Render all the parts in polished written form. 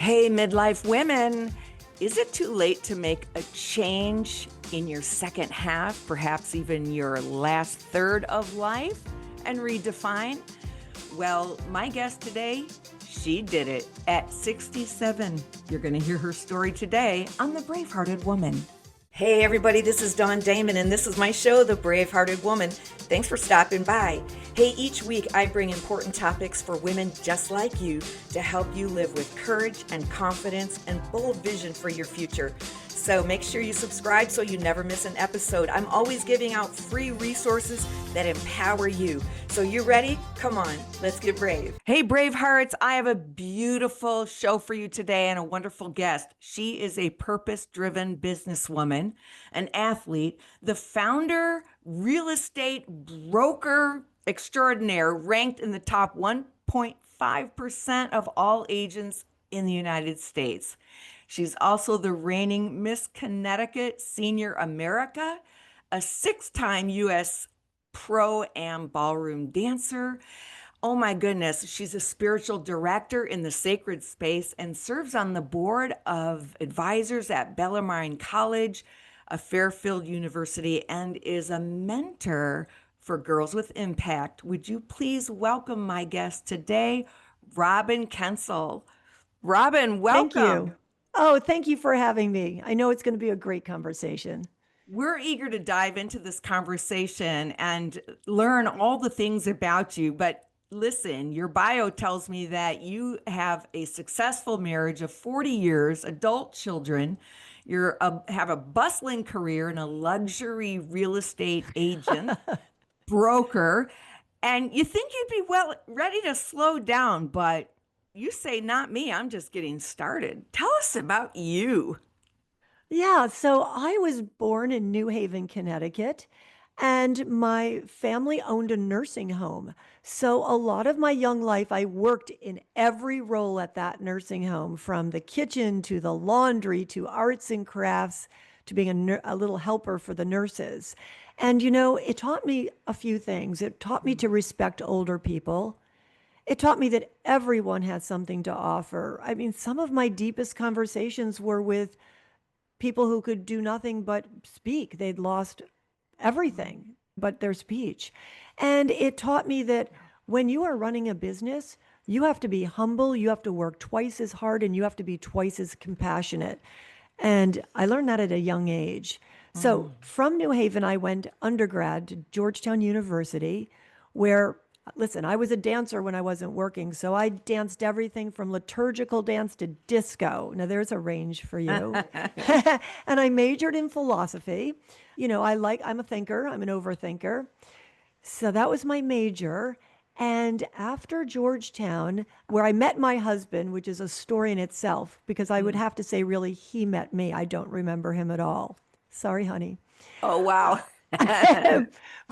Hey, midlife women, is it too late to make a change in your second half, perhaps even your last third of life, and redefine? Well, my guest today, she did it at 67. You're going to hear her story today on The Bravehearted Woman. Hey, everybody, this is Dawn Damon, and this is my show, The Bravehearted Woman. Thanks for stopping by. Hey, each week I bring important topics for women just like you to help you live with courage and confidence and bold vision for your future. So make sure you subscribe so you never miss an episode. I'm always giving out free resources that empower you. So you ready? Come on, let's get brave. Hey, Bravehearts, I have a beautiful show for you today and a wonderful guest. She is a purpose-driven businesswoman, an athlete, the founder, real estate broker extraordinaire, ranked in the top 1.5% of all agents in the United States. She's also the reigning Miss Connecticut Senior America, a 6-time U.S. Pro-Am ballroom dancer. Oh my goodness, she's a spiritual director in the sacred space and serves on the board of advisors at Bellarmine College, a Fairfield University, and is a mentor for Girls with Impact. Would you please welcome my guest today, Robin Kencel. Robin, welcome. Thank you. Oh, thank you for having me. I know it's going to be a great conversation. We're eager to dive into this conversation and learn all the things about you. But listen, your bio tells me that you have a successful marriage of 40 years, adult children. You have a bustling career in a luxury real estate agent, broker, and you think you'd be ready to slow down, but you say, not me, I'm just getting started. Tell us about you. Yeah, so I was born in New Haven, Connecticut, and my family owned a nursing home. So a lot of my young life, I worked in every role at that nursing home, from the kitchen to the laundry to arts and crafts to being a little helper for the nurses. And, it taught me a few things. It taught me to respect older people. It taught me that everyone had something to offer. I mean, some of my deepest conversations were with people who could do nothing but speak. They'd lost everything but their speech. And it taught me that when you are running a business, you have to be humble, you have to work twice as hard, and you have to be twice as compassionate. And I learned that at a young age. So from New Haven, I went undergrad to Georgetown University, where, listen, I was a dancer when I wasn't working. So I danced everything from liturgical dance to disco. Now there's a range for you. And I majored in philosophy. I'm a thinker, I'm an overthinker. So that was my major. And after Georgetown, where I met my husband, which is a story in itself, because I would have to say, really, he met me. I don't remember him at all. Sorry, honey. Oh, wow.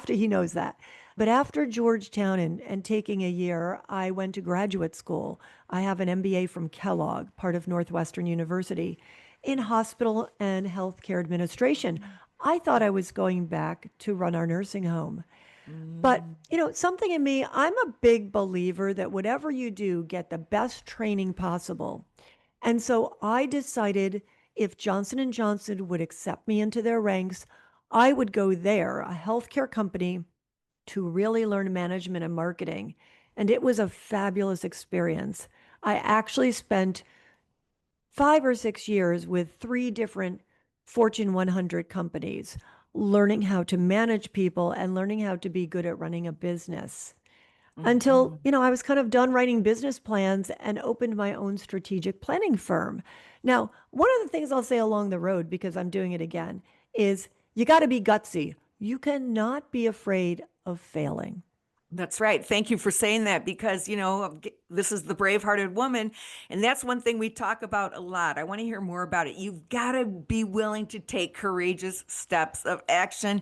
He knows that. But after Georgetown and taking a year, I went to graduate school. I have an MBA from Kellogg, part of Northwestern University, in hospital and healthcare administration. I thought I was going back to run our nursing home. But, something in me, I'm a big believer that whatever you do, get the best training possible. And so I decided if Johnson & Johnson would accept me into their ranks, I would go there, a healthcare company, to really learn management and marketing. And it was a fabulous experience. I actually spent 5 or 6 years with 3 different Fortune 100 companies, learning how to manage people and learning how to be good at running a business. Until, I was kind of done writing business plans and opened my own strategic planning firm. Now, one of the things I'll say along the road, because I'm doing it again, is you got to be gutsy. You cannot be afraid of failing. That's right. Thank you for saying that, because, this is the Bravehearted Woman. And that's one thing we talk about a lot. I want to hear more about it. You've got to be willing to take courageous steps of action,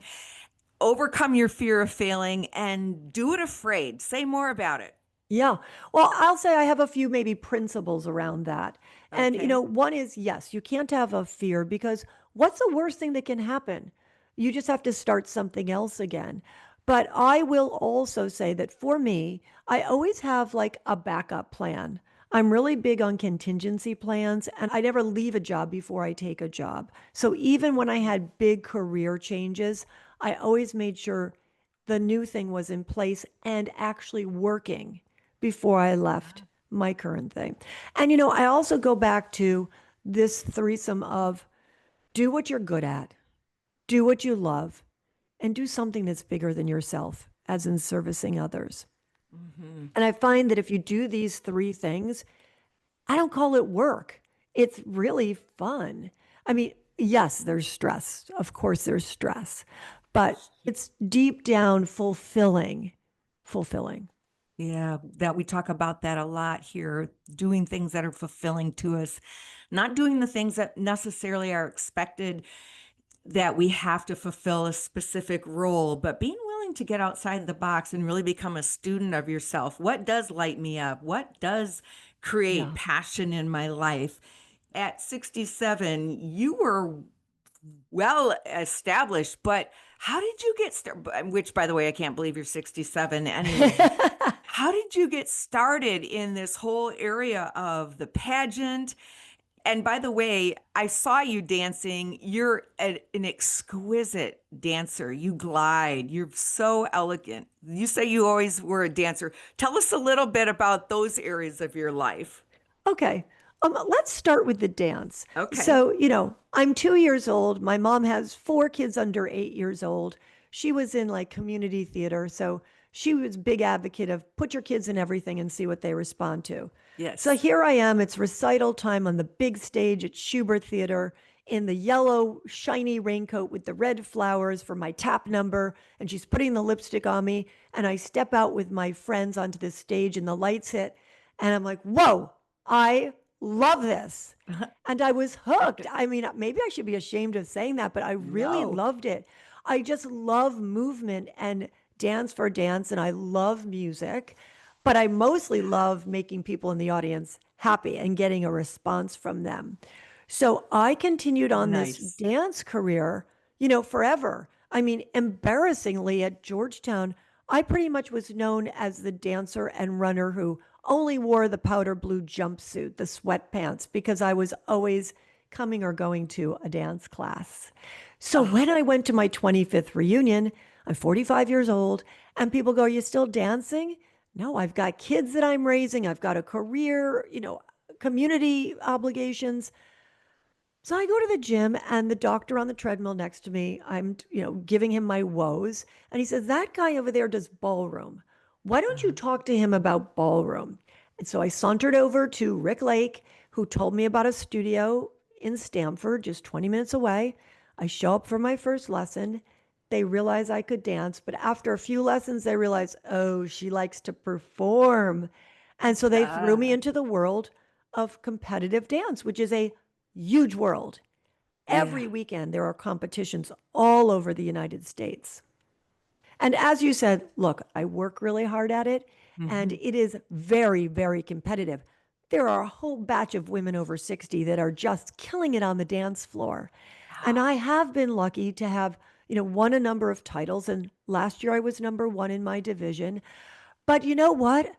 overcome your fear of failing, and do it afraid. Say more about it. Yeah. Well, I'll say I have a few maybe principles around that. And, Okay. one is, yes, you can't have a fear, because what's the worst thing that can happen? You just have to start something else again. But I will also say that for me, I always have like a backup plan. I'm really big on contingency plans, and I never leave a job before I take a job. So even when I had big career changes, I always made sure the new thing was in place and actually working before I left my current thing. And, I also go back to this threesome of do what you're good at, do what you love, and do something that's bigger than yourself, as in servicing others. Mm-hmm. And I find that if you do these three things, I don't call it work. It's really fun. I mean, yes, there's stress. Of course, there's stress, but it's deep down fulfilling. Fulfilling. Yeah, that we talk about that a lot here, doing things that are fulfilling to us, not doing the things that necessarily are expected that we have to fulfill a specific role, but being willing to get outside the box and really become a student of yourself. What does light me up? What does create Yeah. passion in my life? At 67, you were well established, but how did you get started? Which, by the way, I can't believe you're 67 anyway. How did you get started in this whole area of the pageant? And by the way, I saw you dancing. You're an exquisite dancer. You glide. You're so elegant. You say you always were a dancer. Tell us a little bit about those areas of your life. Okay. Let's start with the dance. Okay. So, I'm 2 years old. My mom has four kids under 8 years old. She was in like community theater. So she was big advocate of put your kids in everything and see what they respond to. So Yes. here I am. It's recital time on the big stage at Schubert Theater in the yellow, shiny raincoat with the red flowers for my tap number. And she's putting the lipstick on me. And I step out with my friends onto the stage and the lights hit. And I'm like, whoa, I love this. And I was hooked. I mean, maybe I should be ashamed of saying that, but I really No. loved it. I just love movement and dance for dance, and I love music, but I mostly love making people in the audience happy and getting a response from them. So I continued on this Nice. dance career, forever. I mean, embarrassingly at Georgetown, I pretty much was known as the dancer and runner who only wore the powder blue jumpsuit, the sweatpants, because I was always coming or going to a dance class. So Oh, when I went to my 25th reunion, I'm 45 years old, and people go, are you still dancing? No, I've got kids that I'm raising. I've got a career, community obligations. So I go to the gym and the doctor on the treadmill next to me, I'm, giving him my woes. And he says, that guy over there does ballroom. Why don't you talk to him about ballroom? And so I sauntered over to Rick Lake, who told me about a studio in Stamford, just 20 minutes away. I show up for my first lesson. They realize I could dance, but after a few lessons, they realize, oh, she likes to perform. And so they threw me ah, into the world of competitive dance, which is a huge world. yeah. Every weekend, there are competitions all over the United States. And as you said, look, I work really hard at it, and Hmm. it is very, very competitive. There are a whole batch of women over 60 that are just killing it on the dance floor. And I have been lucky to have, won a number of titles. And last year I was number one in my division. But you know what?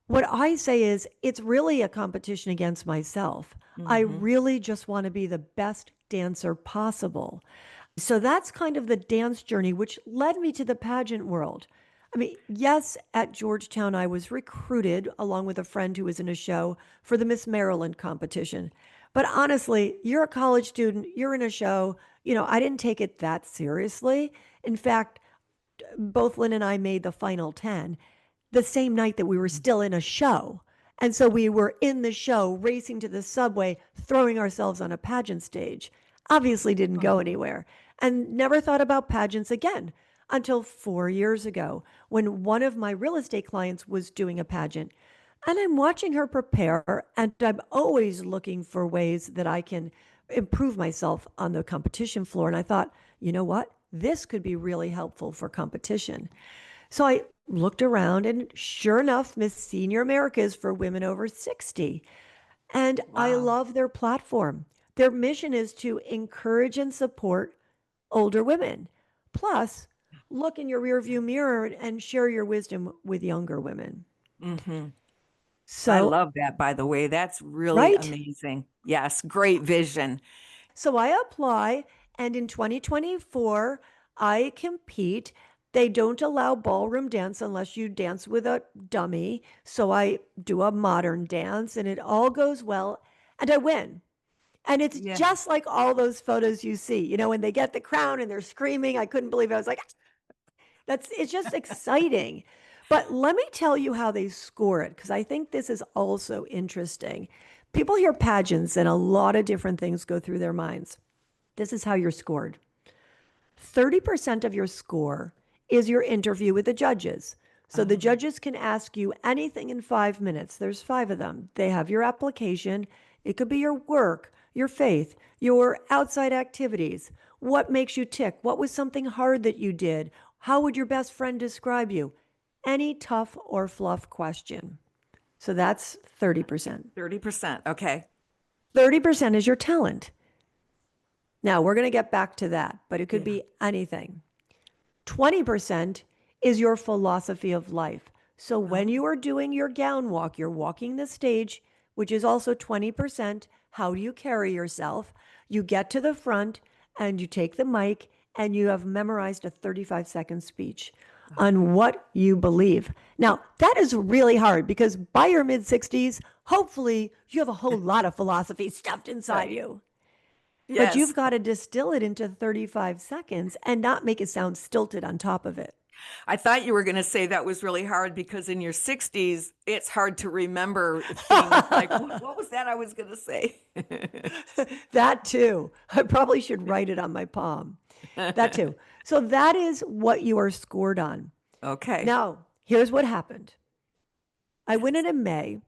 What I say is it's really a competition against myself. I Hmm. really just want to be the best dancer possible. So that's kind of the dance journey, which led me to the pageant world. I mean, yes, at Georgetown, I was recruited along with a friend who was in a show for the Miss Maryland competition. But honestly, you're a college student, you're in a show. I didn't take it that seriously. In fact, both Lynn and I made the final 10 the same night that we were still in a show. And so we were in the show, racing to the subway, throwing ourselves on a pageant stage. Obviously, didn't go anywhere and never thought about pageants again until 4 years ago when one of my real estate clients was doing a pageant. And I'm watching her prepare, and I'm always looking for ways that I can improve myself on the competition floor. And I thought, you know what? This could be really helpful for competition. So I looked around, and sure enough, Miss Senior America is for women over 60. And I Wow. love their platform. Their mission is to encourage and support older women. Plus, look in your rearview mirror and share your wisdom with younger women. Hmm. I So, love that, by the way. That's really right? amazing. Yes, great vision. So I apply, and in 2024, I compete. They don't allow ballroom dance unless you dance with a dummy. So I do a modern dance, and it all goes well, and I win. And it's Yeah. just like all those photos you see, when they get the crown and they're screaming. I couldn't believe it. I was like, it's just exciting. But let me tell you how they score it, because I think this is also interesting. People hear pageants and a lot of different things go through their minds. This is how you're scored. 30% of your score is your interview with the judges. So the Oh, judges can ask you anything in 5 minutes. There's five of them. They have your application. It could be your work, your faith, your outside activities. What makes you tick? What was something hard that you did? How would your best friend describe you? Any tough or fluff question. So that's 30%. 30%. Okay. 30% is your talent. Now, we're going to get back to that, but it could Yeah. be anything. 20% is your philosophy of life. So Oh, when you are doing your gown walk, you're walking the stage, which is also 20%. How do you carry yourself? You get to the front and you take the mic and you have memorized a 35-second speech oh. on what you believe. Now, that is really hard because by your mid 60s, hopefully you have a whole lot of philosophy stuffed inside Right. you. But you've Yes. got to distill it into 35 seconds and not make it sound stilted on top of it. I thought you were going to say that was really hard because in your 60s, it's hard to remember things like, what was that I was going to say? That too. I probably should write it on my palm. That too. So that is what you are scored on. Okay. Now, here's what happened. I win it Yes. in May.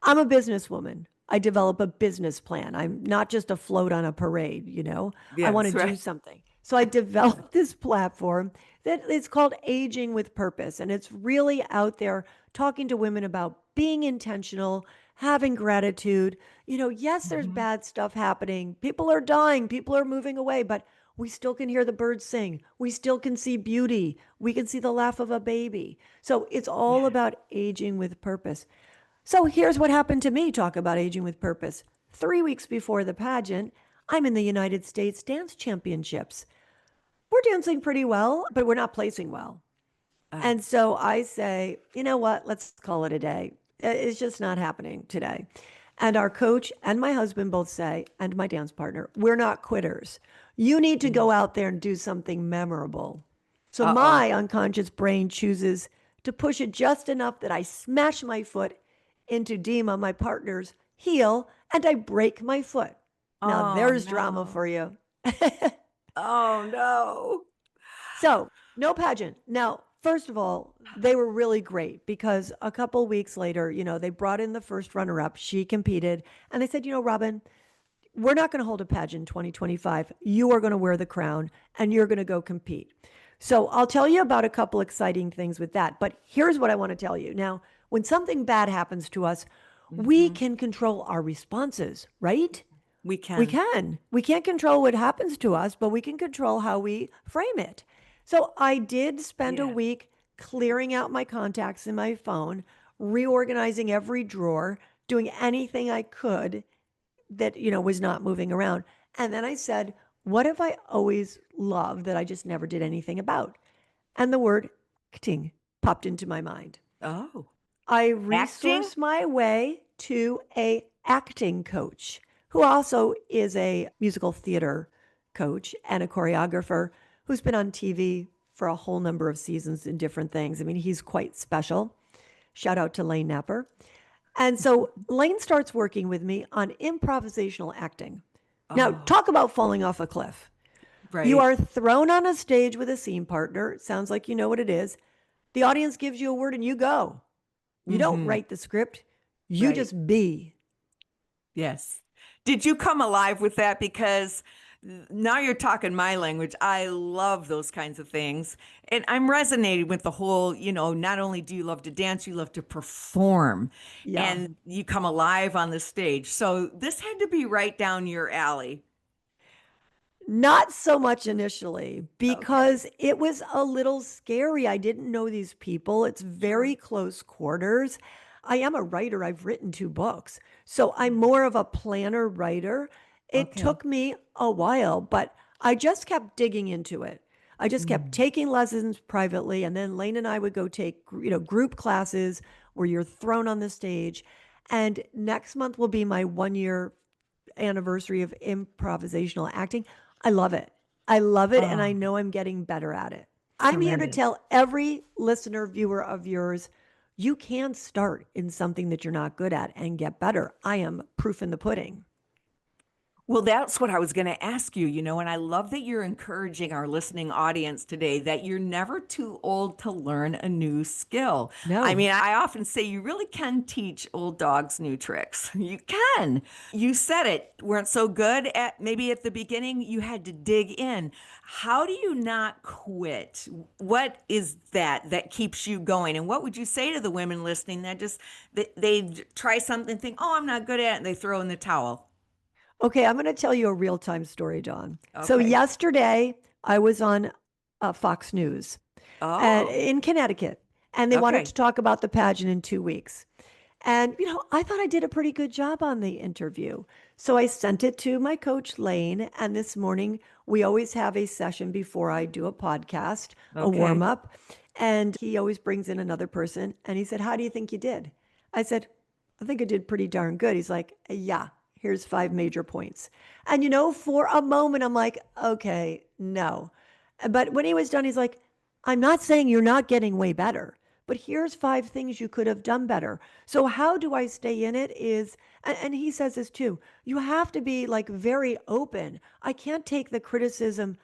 I'm a businesswoman. I develop a business plan. I'm not just a float on a parade. I want to Yes, do right. something. So I developed this platform that it's called Aging with Purpose. And it's really out there talking to women about being intentional, having gratitude. Yes, there's Mhm. bad stuff happening. People are dying, people are moving away, but we still can hear the birds sing. We still can see beauty. We can see the laugh of a baby. So it's all Yeah. about aging with purpose. So here's what happened to me. Talk about aging with purpose. 3 weeks before the pageant, I'm in the United States Dance Championships. We're dancing pretty well, but we're not placing well. Oh, And so I say, you know what? Let's call it a day. It's just not happening today. And our coach and my husband both say, and my dance partner, we're not quitters. You need to mm. go out there and do something memorable. So Uh-oh. my unconscious brain chooses to push it just enough that I smash my foot into Dima, my partner's heel, and I break my foot. Now Oh, there's drama no. for you. Oh, no. So, no pageant. Now, first of all, they were really great because a couple weeks later, they brought in the first runner up. She competed and they said, Robin, we're not going to hold a pageant 2025. You are going to wear the crown and you're going to go compete. So, I'll tell you about a couple exciting things with that. But here's what I want to tell you. Now, when something bad happens to us, we Hmm. can control our responses, right? We We can. can. We can't control what happens to us, but we can control how we frame it. So I did spend a Yeah. week clearing out my contacts in my phone, reorganizing every drawer, doing anything I could that, was not moving around. And then I said, what have I always loved that I just never did anything about? And the word acting popped into my mind. Oh, I acting? resourced my way to a acting coach who also is a musical theater coach and a choreographer who's been on TV for a whole number of seasons in different things. I mean, he's quite special. Shout out to Lane Napper. And so Lane starts working with me on improvisational acting. Now, Oh, talk about falling off a cliff. You right. are thrown on a stage with a scene partner. It sounds like you know what it is. The audience gives you a word and you go. You don't Hmm. write the script, you Right. just be. Yes. Did you come alive with that? Because now you're talking my language. I love those kinds of things. And I'm resonating with the whole, not only do you love to dance, you love to perform Yeah. and you come alive on the stage. So this had to be right down your alley. Not so much initially Okay. because it was a little scary. I didn't know these people. It's very Sure. close quarters. I am a writer. I've written 2 books. So I'm more of a planner writer. It Okay. took me a while, but I just kept digging into it. I just kept Mm. taking lessons privately, and then Lane and I would go take, group classes where you're thrown on the stage. And next month will be my 1 year anniversary of improvisational acting. I love it. I love it, and I Oh, know I'm getting better at it. I'm here to tremendous. tell every listener, viewer of yours, you can start in something that you're not good at and get better. I am proof in the pudding. Well, that's what I was going to ask you, and I love that you're encouraging our listening audience today that you're never too old to learn a new skill. I No. mean, I often say you really can teach old dogs new tricks. You can. You said it, weren't so good at maybe at the beginning, you had to dig in. How do you not quit? What is that keeps you going? And what would you say to the women listening that just they try something, think, "Oh, I'm not good at it," and they throw in the towel? Okay, I'm going to tell you a real time story, Dawn. So, Okay. yesterday I was on Fox News Oh, in Connecticut, and they wanted okay. to talk about the pageant in 2 weeks. And, I thought I did a pretty good job on the interview. So I sent it to my coach, Lane. And this morning, we always have a session before I do a podcast, a warm Okay. up. And he always brings in another person. And he said, "How do you think you did?" I said, "I think I did pretty darn good." He's like, "Yeah, here's 5 major points." And, for a moment, I'm like, okay, no. But when he was done, he's like, "I'm not saying you're not getting way better, but here's 5 things you could have done better." So how do I stay in it is, and he says this too, you have to be like very open. I can't take the criticism.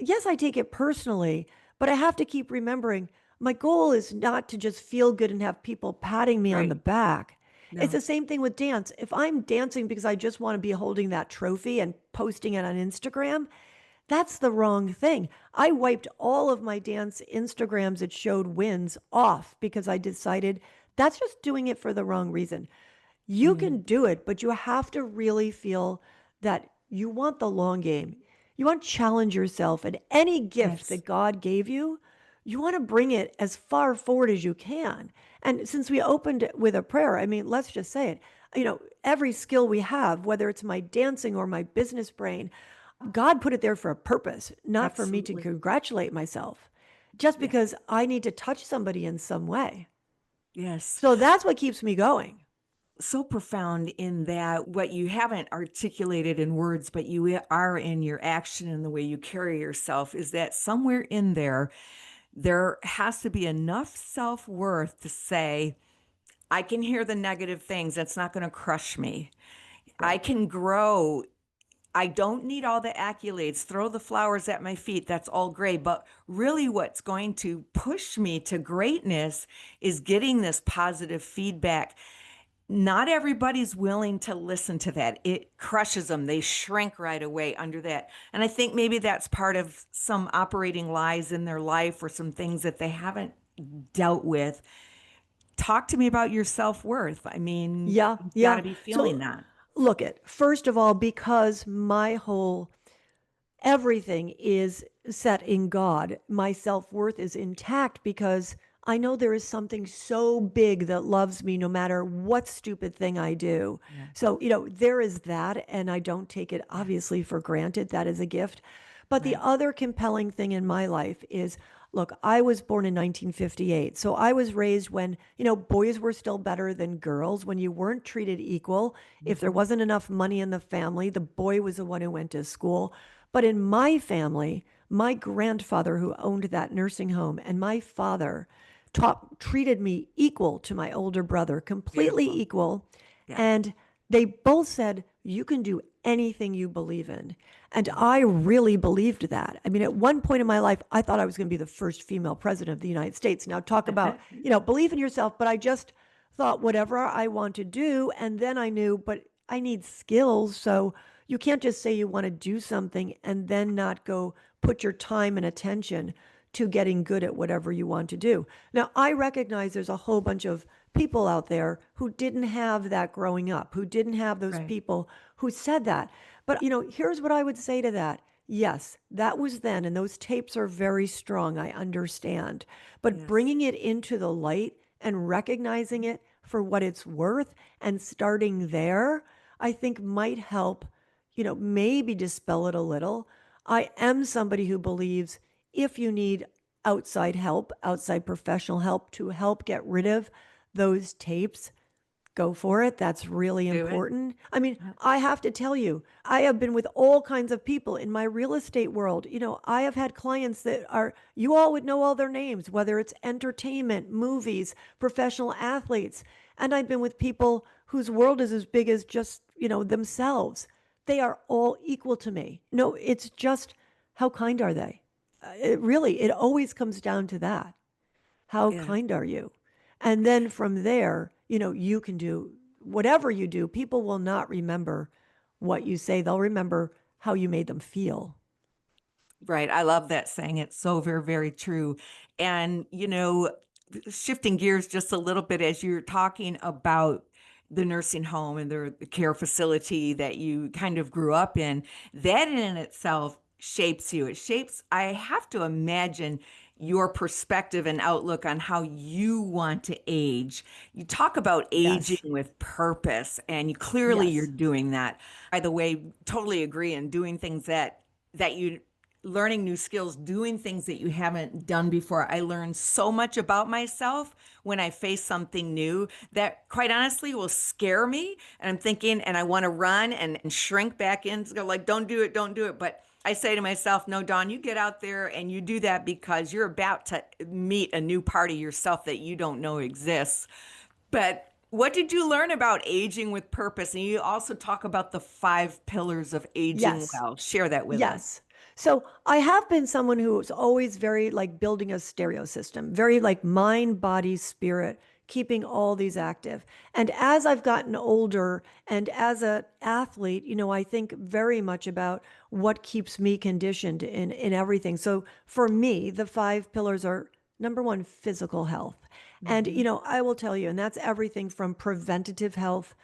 Yes, I take it personally, but I have to keep remembering my goal is not to just feel good and have people patting me on the Right. back. It's No. the same thing with dance. If I'm dancing because I just want to be holding that trophy and posting it on Instagram, that's the wrong thing. I wiped all of my dance Instagrams that showed wins off because I decided that's just doing it for the wrong reason. You can Mm. do it, but you have to really feel that you want the long game. You want to challenge yourself, and any gift Yes. that God gave you, you want to bring it as far forward as you can. And since we opened it with a prayer, I mean, let's just say it. Every skill we have, whether it's my dancing or my business brain, God put it there for a purpose, not for me to Absolutely. congratulate myself, just Yeah. because I need to touch somebody in some way. Yes. So that's what keeps me going. So profound in that what you haven't articulated in words, but you are in your action and the way you carry yourself is that somewhere in there, there has to be enough self-worth to say, I can hear the negative things. That's not going to crush me. I Right. can grow. I don't need all the accolades. Throw the flowers at my feet. That's all great. But really, what's going to push me to greatness is getting this positive feedback. Not everybody's willing to listen to that. It crushes them. They shrink right away under that. And I think maybe that's part of some operating lies in their life or some things that they haven't dealt with. Talk to me about your self worth. I mean, Yeah, you've got yeah. to be feeling So that. look at first of all, because my whole everything is set in God, my self-worth is intact because I know there is something so big that loves me no matter what stupid thing I do. Yeah. So, there is that, and I don't take it Yes. obviously for granted. That is a gift. But the Right. other compelling thing in my life is, look, I was born in 1958. So I was raised when, boys were still better than girls, when you weren't treated equal. If there Mhm. wasn't enough money in the family, the boy was the one who went to school. But in my family, my grandfather who owned that nursing home and my father treated me equal to my older brother, completely Beautiful. equal. Yeah. And they both said, you can do anything you believe in. And Yeah. I really believed that. I mean, at one point in my life, I thought I was going to be the first female president of the United States. Now, talk about, believe in yourself. But I just thought whatever I want to do. And then I knew, but I need skills. So you can't just say you want to do something and then not go put your time and attention to getting good at whatever you want to do. Now, I recognize there's a whole bunch of people out there who didn't have that growing up, who didn't have those Right. people who said that. But, here's what I would say to that. Yes, that was then, and those tapes are very strong. I understand. But Yes. bringing it into the light and recognizing it for what it's worth, and starting there, I think might help, maybe dispel it a little. I am somebody who believes if you need outside help, outside professional help to help get rid of those tapes, go for it. That's really Do it. important. I mean, Yep. I have to tell you, I have been with all kinds of people in my real estate world. I have had clients that are, you all would know all their names, whether it's entertainment, movies, professional athletes. And I've been with people whose world is as big as just, themselves. They are all equal to me. No, it's just how kind are they? It always comes down to that. How Yeah. kind are you? And then from there, you can do whatever you do. People will not remember what you say, they'll remember how you made them feel. Right. I love that saying. It's so very, very true. And, shifting gears just a little bit as you're talking about the nursing home and the care facility that you kind of grew up in, that in itself shapes you. It shapes, I have to imagine, your perspective and outlook on how you want to age. You talk about aging Yes. with purpose, and clearly you're Yes. doing that. By the way, totally agree, and doing things that you learning new skills, doing things that you haven't done before. I learned so much about myself when I face something new that quite honestly will scare me. And I'm thinking, and I want to run and shrink back in, go like, don't do it, don't do it. But I say to myself, no, Dawn, you get out there and you do that because you're about to meet a new part of yourself that you don't know exists. But what did you learn about aging with purpose? And you also talk about the 5 pillars of aging Yes. well. Share that with us. Yes. So I have been someone who's always very like building a stereo system, very like mind, body, spirit, keeping all these active. And as I've gotten older and as an athlete, I think very much about what keeps me conditioned in everything. So for me, the 5 pillars are number one, physical health. And, Mhm. I will tell you, and that's everything from preventative health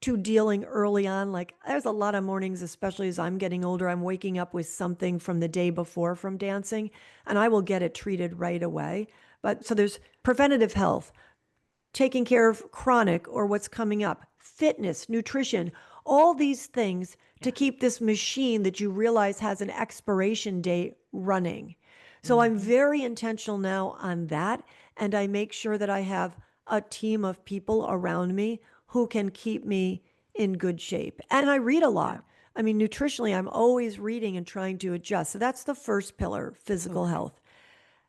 to dealing early on. Like there's a lot of mornings, especially as I'm getting older, I'm waking up with something from the day before from dancing, and I will get it treated right away. But so there's preventative health, taking care of chronic or what's coming up, fitness, nutrition, all these things to Yeah. keep this machine that you realize has an expiration date running. So I'm Mhm. very intentional now on that. And I make sure that I have a team of people around me who can keep me in good shape. And I read a Yeah. lot. I mean, nutritionally, I'm always reading and trying to adjust. So that's the first pillar, physical Okay. health.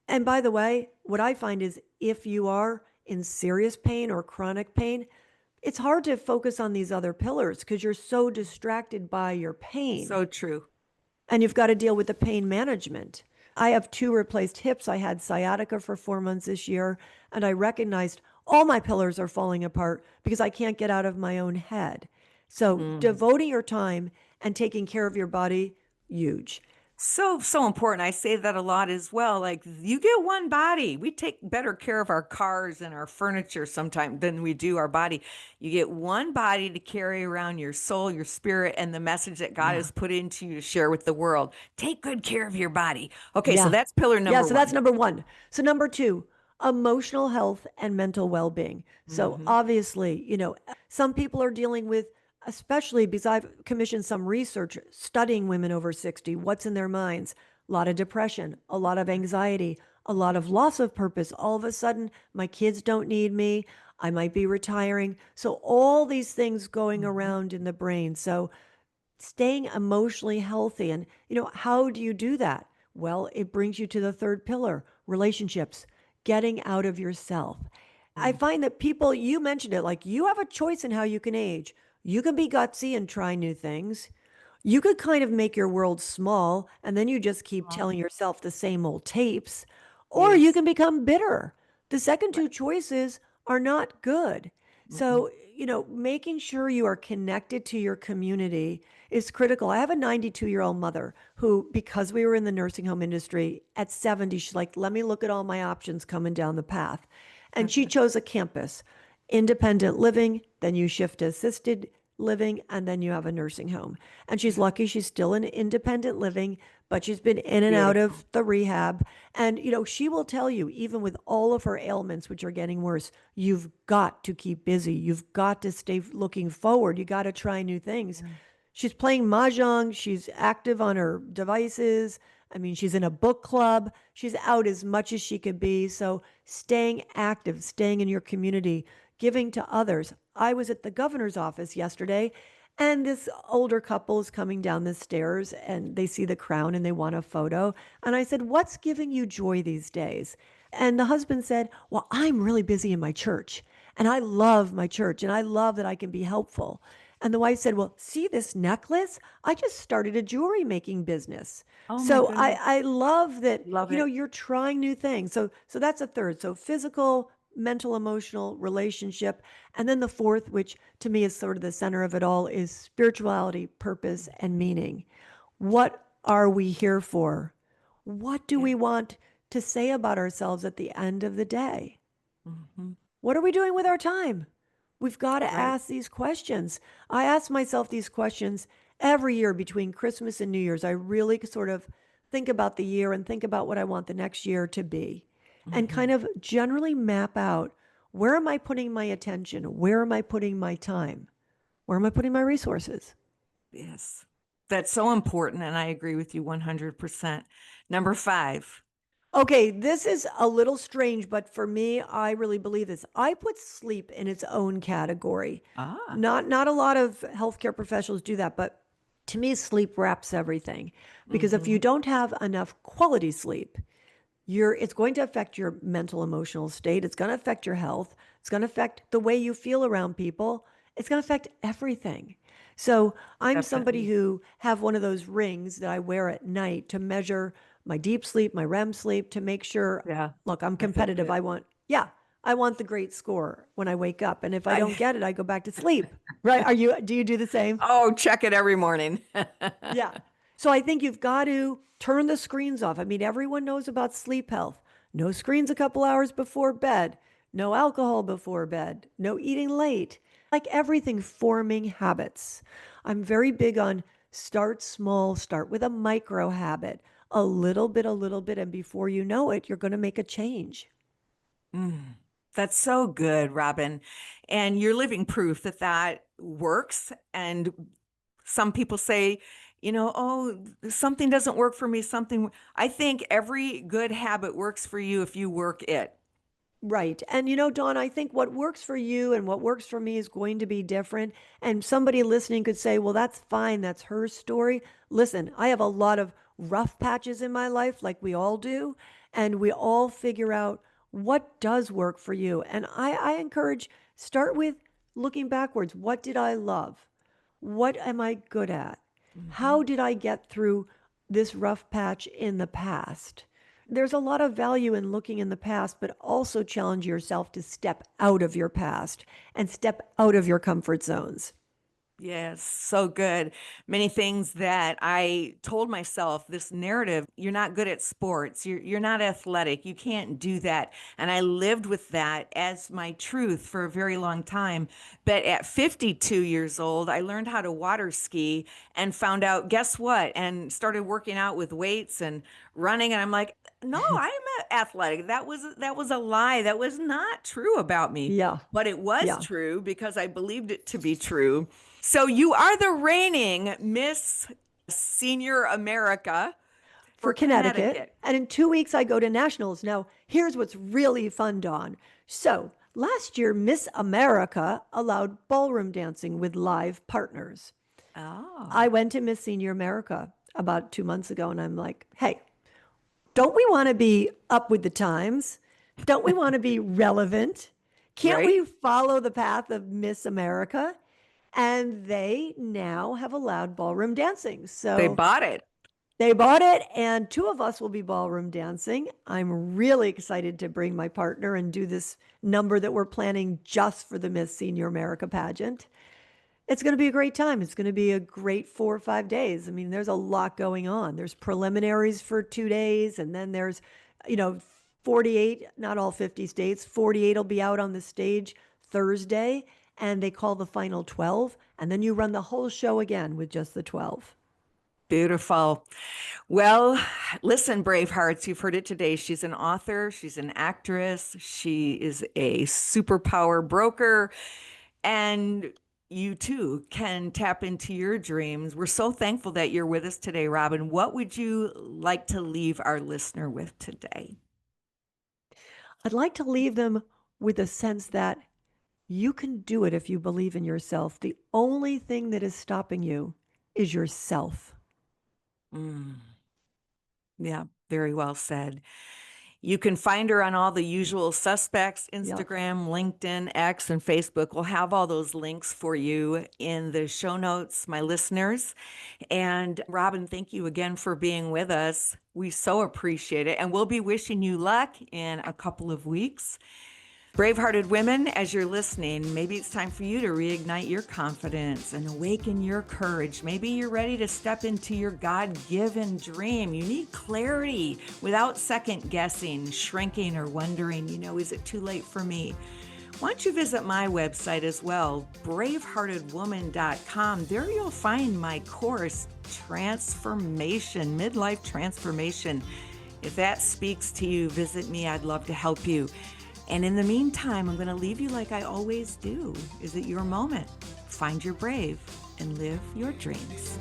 And by the way, what I find is if you are in serious pain or chronic pain, it's hard to focus on these other pillars because you're so distracted by your pain So true. and you've got to deal with the pain management. I have 2 replaced hips. I had sciatica for 4 months this year, and I recognized all my pillars are falling apart because I can't get out of my own head. So, Mm. devoting your time and taking care of your body, huge. So, so important. I say that a lot as well. Like, you get one body. We take better care of our cars and our furniture sometimes than we do our body. You get one body to carry around your soul, your spirit, and the message that God Yeah. has put into you to share with the world. Take good care of your body. Okay, so Yeah. that's pillar Yeah. number So that's one. number one. So, number two, emotional health and mental well being. So, Hmm. obviously, some people are dealing with, especially because I've commissioned some research studying women over 60, what's in their minds. A lot of depression, a lot of anxiety, a lot of loss of purpose. All of a sudden, my kids don't need me. I might be retiring. So, all these things going Hmm. around in the brain. So, staying emotionally healthy. And, how do you do that? Well, it brings you to the third pillar, relationships, getting out of yourself. I find that people, you mentioned it, like you have a choice in how you can age. You can be gutsy and try new things. You could kind of make your world small and then you just keep telling yourself the same old tapes, or you Yes. can become bitter. The second Right. two choices are not good. Mm-mm. So, making sure you are connected to your community is critical. I have a 92-year-old mother who, because we were in the nursing home industry at 70, she's like, let me look at all my options coming down the path. And she chose a campus, independent living, then you shift to assisted living, and then you have a nursing home. And she's lucky she's still in independent living, but she's been in and out Beautiful. of the rehab. And, she will tell you, even with all of her ailments, which are getting worse, you've got to keep busy. You've got to stay looking forward. You got to try new things. Yeah. She's playing mahjong. She's active on her devices. I mean, she's in a book club. She's out as much as she could be. So staying active, staying in your community, giving to others. I was at the governor's office yesterday, and this older couple is coming down the stairs and they see the crown and they want a photo. And I said, "What's giving you joy these days?" And the husband said, "Well, I'm really busy in my church and I love my church and I love that I can be helpful." And the wife said, "Well, see this necklace? I just started a jewelry making business." Oh my So goodness. I love that, Love it. you're trying new things. So that's a third. So physical, mental, emotional, relationship. And then the fourth, which to me is sort of the center of it all, is spirituality, purpose, and meaning. What are we here for? What do Yeah. we want to say about ourselves at the end of the day? Hmm. What are we doing with our time? We've got to Right. ask these questions. I ask myself these questions every year between Christmas and New Year's. I really sort of think about the year and think about what I want the next year to be and Hmm. kind of generally map out, where am I putting my attention? Where am I putting my time? Where am I putting my resources? Yes. That's so important. And I agree with you 100%. Number five. Okay, this is a little strange, but for me, I really believe this. I put sleep in its own category. Ah. Not a lot of healthcare professionals do that, but to me, sleep wraps everything. Because if you Hmm. don't have enough quality sleep, it's going to affect your mental emotional state. It's going to affect your health. It's going to affect the way you feel around people. It's going to affect everything. So I'm somebody Definitely. who have one of those rings that I wear at night to measure my deep sleep, my REM sleep, to make sure, Yeah. look, I'm I feel competitive. good. I want the great score when I wake up. And if I don't I, get it, I go back to sleep. Right? Do you do the same? oh, check it every morning. Yeah. So I think you've got to turn the screens off. I mean, everyone knows about sleep health. No screens a couple hours before bed, no alcohol before bed, no eating late. Like everything, forming habits. I'm very big on start small, start with a micro habit, a little bit. And before you know it, you're going to make a change. Mm, that's so good, Robin. And you're living proof that that works. And some people say, oh, something doesn't work for me, something. I think every good habit works for you if you work it. Right. And Dawn, I think what works for you and what works for me is going to be different. And somebody listening could say, well, that's fine. That's her story. Listen, I have a lot of rough patches in my life, like we all do. And we all figure out what does work for you. And I encourage, start with looking backwards. What did I love? What am I good at? How Mhm. did I get through this rough patch in the past? There's a lot of value in looking in the past, but also challenge yourself to step out of your past and step out of your comfort zones. Yes, so good. Many things that I told myself, this narrative, you're not good at sports, you're not athletic, you can't do that. And I lived with that as my truth for a very long time. But at 52 years old, I learned how to water ski and found out, guess what? And started working out with weights and running. And I'm like, no, I'm athletic. That was a lie. That was not true about me. Yeah. But it was Yeah. true because I believed it to be true. So you are the reigning Miss Senior America For for Connecticut. Connecticut. And in 2 weeks, I go to nationals. Now, here's what's really fun, Dawn. So last year, Miss America allowed ballroom dancing with live partners. I Oh, went to Miss Senior America about 2 months ago, and I'm like, hey, don't we want to be up with the times? Don't we want to be relevant? Can't right? we follow the path of Miss America? And they now have allowed ballroom dancing. They So bought it. they bought it, and two of us will be ballroom dancing. I'm really excited to bring my partner and do this number that we're planning just for the Miss Senior America pageant. It's going to be a great time. It's going to be a great 4 or 5 days. I mean, there's a lot going on. There's preliminaries for 2 days, and then there's, you know, 48, not all 50 states, 48 will be out on the stage Thursday. and they call the final 12, and then you run the whole show again with just the 12. Beautiful. Well, listen, Bravehearts, you've heard it today. She's an author, she's an actress, she is a superpower broker, and you too can tap into your dreams. We're so thankful that you're with us today, Robin. What would you like to leave our listener with today? I'd like to leave them with a sense that you can do it if you believe in yourself. The only thing that is stopping you is yourself. Mm, yeah, very well said. You can find her on all the usual suspects, Yep. Instagram, LinkedIn, X, and Facebook. We'll have all those links for you in the show notes, my listeners. And Robin, thank you again for being with us. We so appreciate it. And we'll be wishing you luck in a couple of weeks. Bravehearted women, as you're listening, maybe it's time for you to reignite your confidence and awaken your courage. Maybe you're ready to step into your God-given dream. You need clarity without second guessing, shrinking, or wondering, is it too late for me? Why don't you visit my website as well, braveheartedwoman.com. There you'll find my course, Transformation, Midlife Transformation. If that speaks to you, visit me. I'd love to help you. And in the meantime, I'm going to leave you like I always do. Is it your moment? Find your brave and live your dreams.